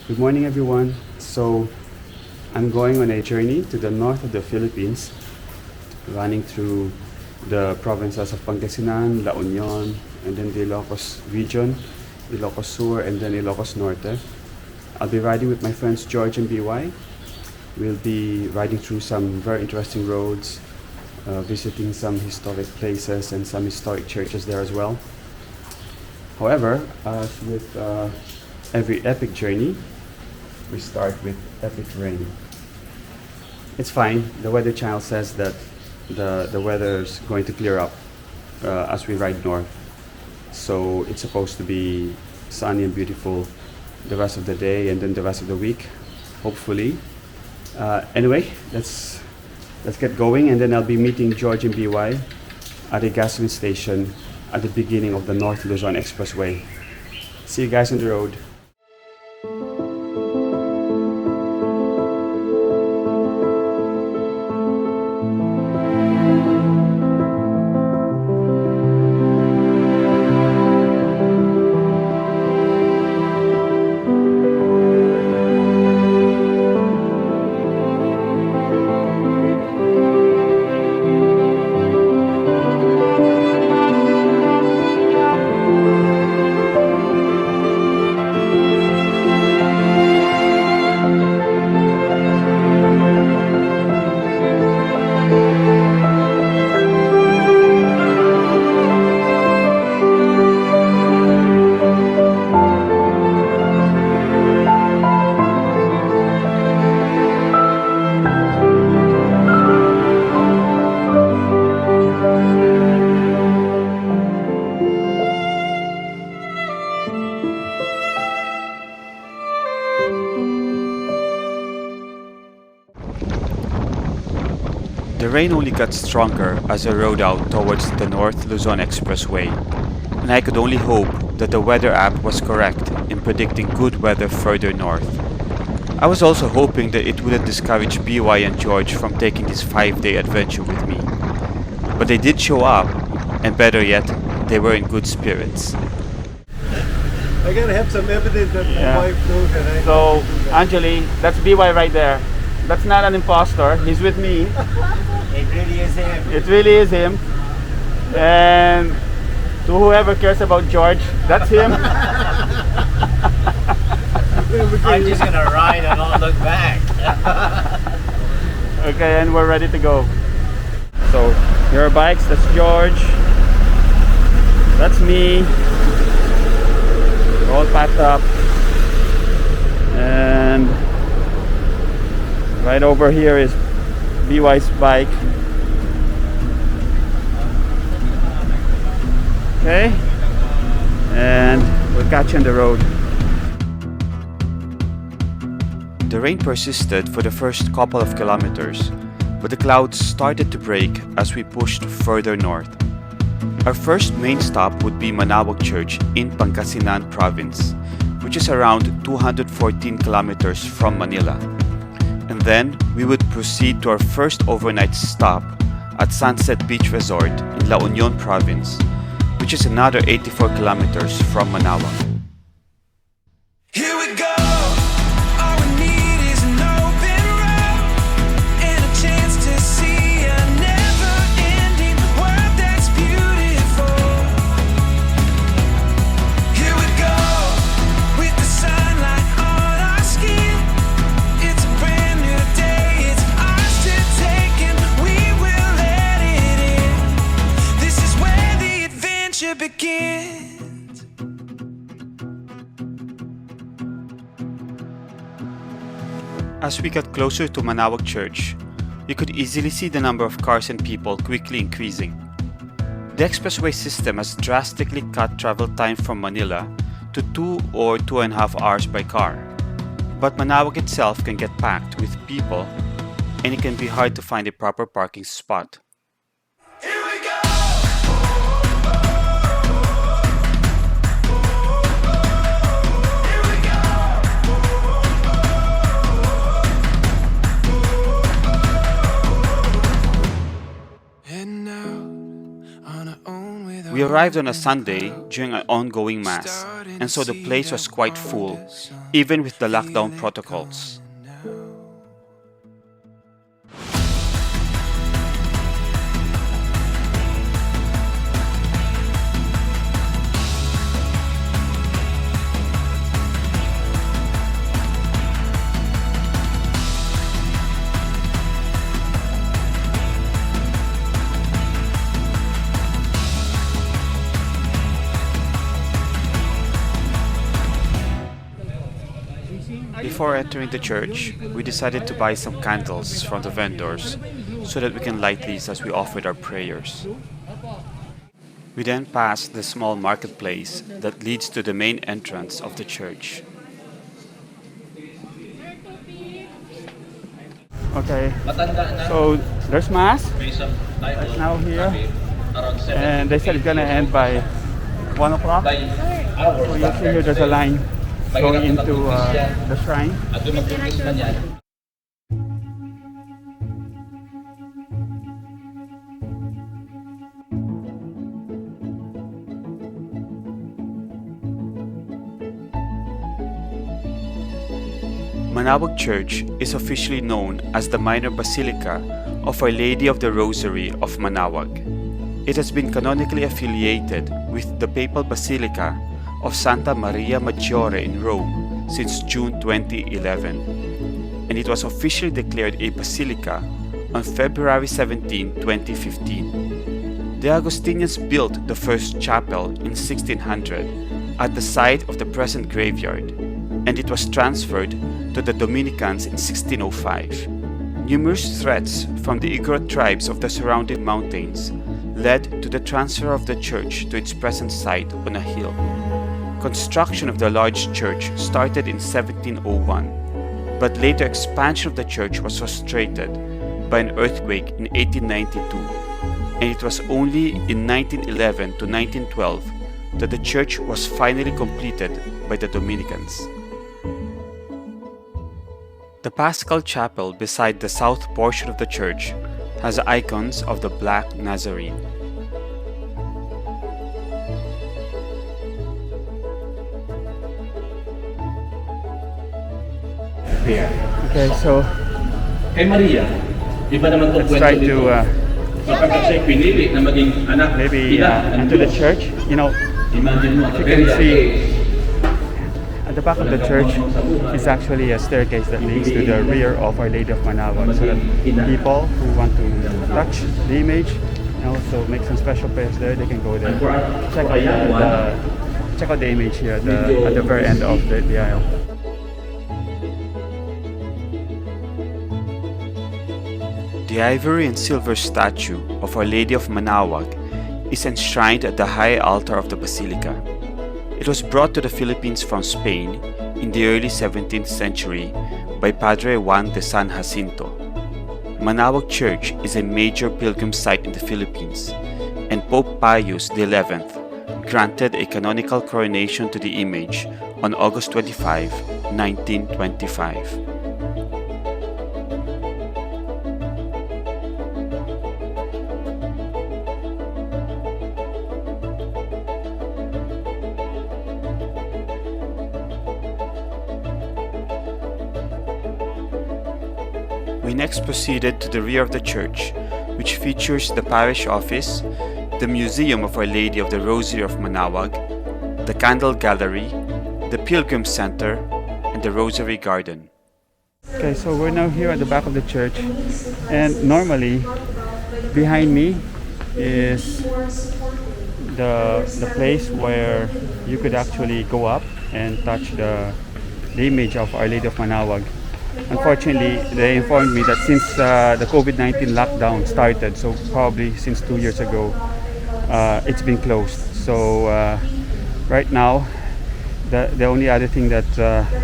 Good morning, everyone. So, I'm going on a journey to the north of the Philippines, running through the provinces of Pangasinan, La Union, and then the Ilocos region, Ilocos Sur, and then Ilocos Norte. I'll be riding with my friends George and BY. We'll be riding through some very interesting roads, visiting some historic places and some historic churches there as well. However, as with every epic journey, we start with epic rain. It's fine. The Weather Channel says that the weather's going to clear up as we ride north. So it's supposed to be sunny and beautiful the rest of the day and then the rest of the week, hopefully. Anyway, let's get going, and then I'll be meeting George and BY at a gasoline station at the beginning of the North Luzon Expressway. See you guys on the road. The rain only got stronger as I rode out towards the North Luzon Expressway, and I could only hope that the weather app was correct in predicting good weather further north. I was also hoping that it wouldn't discourage BY and George from taking this 5-day adventure with me. But they did show up, and better yet, they were in good spirits. I gotta have some evidence that my wife knows that I. So, Anjali, that's BY right there. That's not an imposter. He's with me. It really is him. It really is him. And to whoever cares about George, that's him. I'm just gonna ride and not look back. Okay, and we're ready to go. So, here are bikes. That's George. That's me. We're all packed up. And right over here is BY's bike. Okay, and we'll catch you on the road. The rain persisted for the first couple of kilometers, but the clouds started to break as we pushed further north. Our first main stop would be Manaoag Church in Pangasinan province, which is around 214 kilometers from Manila. And then we would proceed to our first overnight stop at Sunset Beach Resort in La Union province, which is another 84 kilometers from Manaoag. Here we go. All we need is an open road and a chance to see a never-ending world that's beautiful. Here we go, with the sunlight on our skin. It's a brand new day, it's ours to take, and we will let it in. This is where the adventure begins. As we got closer to Manaoag Church, we could easily see the number of cars and people quickly increasing. The expressway system has drastically cut travel time from Manila to 2 or 2.5 hours by car. But Manaoag itself can get packed with people, and it can be hard to find a proper parking spot. Here we go. Here we go. And now on our own with our We arrived on a Sunday during an ongoing mass, and so the place was quite full, even with the lockdown protocols. Before entering the church, we decided to buy some candles from the vendors so that we can light these as we offered our prayers. We then passed the small marketplace that leads to the main entrance of the church. Okay, so there's mass right now here, and they said it's gonna end by 1 o'clock. So you see here there's a line going into the shrine. Manaoag Church is officially known as the Minor Basilica of Our Lady of the Rosary of Manaoag. It has been canonically affiliated with the Papal Basilica of Santa Maria Maggiore in Rome since June 2011, and it was officially declared a basilica on February 17, 2015. The Augustinians built the first chapel in 1600 at the site of the present graveyard, and it was transferred to the Dominicans in 1605. Numerous threats from the Igorot tribes of the surrounding mountains led to the transfer of the church to its present site on a hill. Construction of the large church started in 1701, but later expansion of the church was frustrated by an earthquake in 1892, and it was only in 1911 to 1912 that the church was finally completed by the Dominicans. The Paschal Chapel beside the south portion of the church has icons of the Black Nazarene. Okay, so Kay Maria, iba naman itong let's try kwento dito. to Sapagkat siya'y pinili na maging anak maybe ina ng enter the Diyos. church. You know, Imagine mo, if you can see at the back of the church is actually a staircase that leads to the rear of Our Lady of Manaoag, so that people who want to touch the image and also make some special prayers there, they can go there. Check out the image here at the very end of the aisle. The ivory and silver statue of Our Lady of Manaoag is enshrined at the high altar of the basilica. It was brought to the Philippines from Spain in the early 17th century by Padre Juan de San Jacinto. Manaoag Church is a major pilgrim site in the Philippines, and Pope Pius XI granted a canonical coronation to the image on August 25, 1925. We next proceeded to the rear of the church, which features the parish office, the Museum of Our Lady of the Rosary of Manaoag, the Candle Gallery, the Pilgrim Center, and the Rosary Garden. Okay, so we're now here at the back of the church, and normally behind me is the place where you could actually go up and touch the image of Our Lady of Manaoag. Unfortunately, they informed me that since the COVID-19 lockdown started, so probably since 2 years ago, it's been closed. So right now, the only other thing that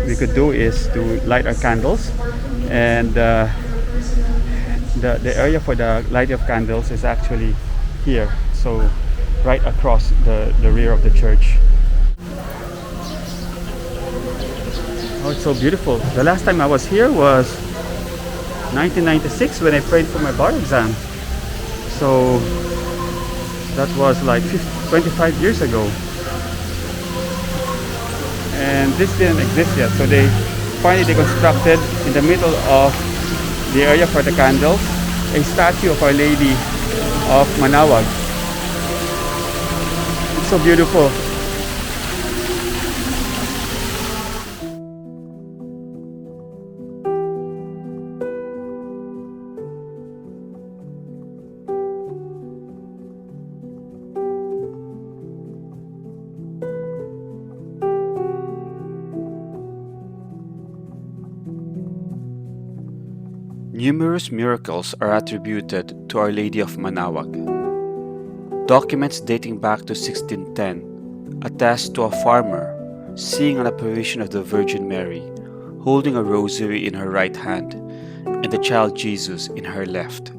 we could do is to light our candles, and the area for the light of candles is actually here, so right across the rear of the church. Oh, it's so beautiful. The last time I was here was 1996 when I prayed for my bar exam. So that was like 25 years ago. And this didn't exist yet, so they finally constructed in the middle of the area for the candles a statue of Our Lady of Manaoag. It's so beautiful. Numerous miracles are attributed to Our Lady of Manaoag. Documents dating back to 1610 attest to a farmer seeing an apparition of the Virgin Mary holding a rosary in her right hand and the child Jesus in her left.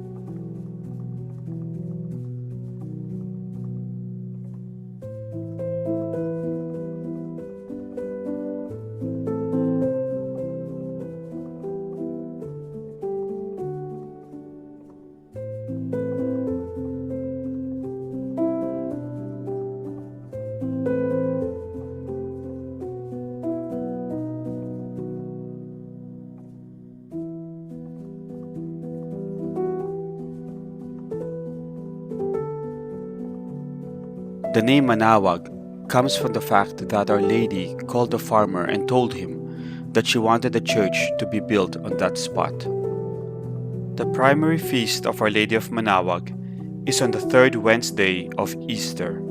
The name Manaoag comes from the fact that Our Lady called the farmer and told him that she wanted a church to be built on that spot. The primary feast of Our Lady of Manaoag is on the third Wednesday of Easter.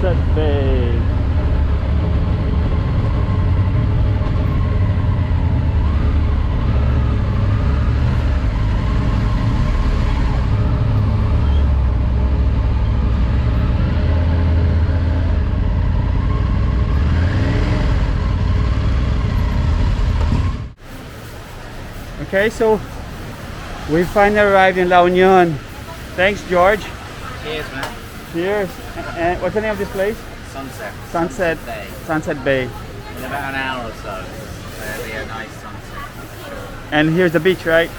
Sunset Bay. Okay, so we finally arrived in La Union. Thanks, George. Cheers, man. Cheers. And what's the name of this place? Sunset Bay. Sunset Bay. In about an hour or so, there'll be a nice sunset, for sure. And here's the beach, right?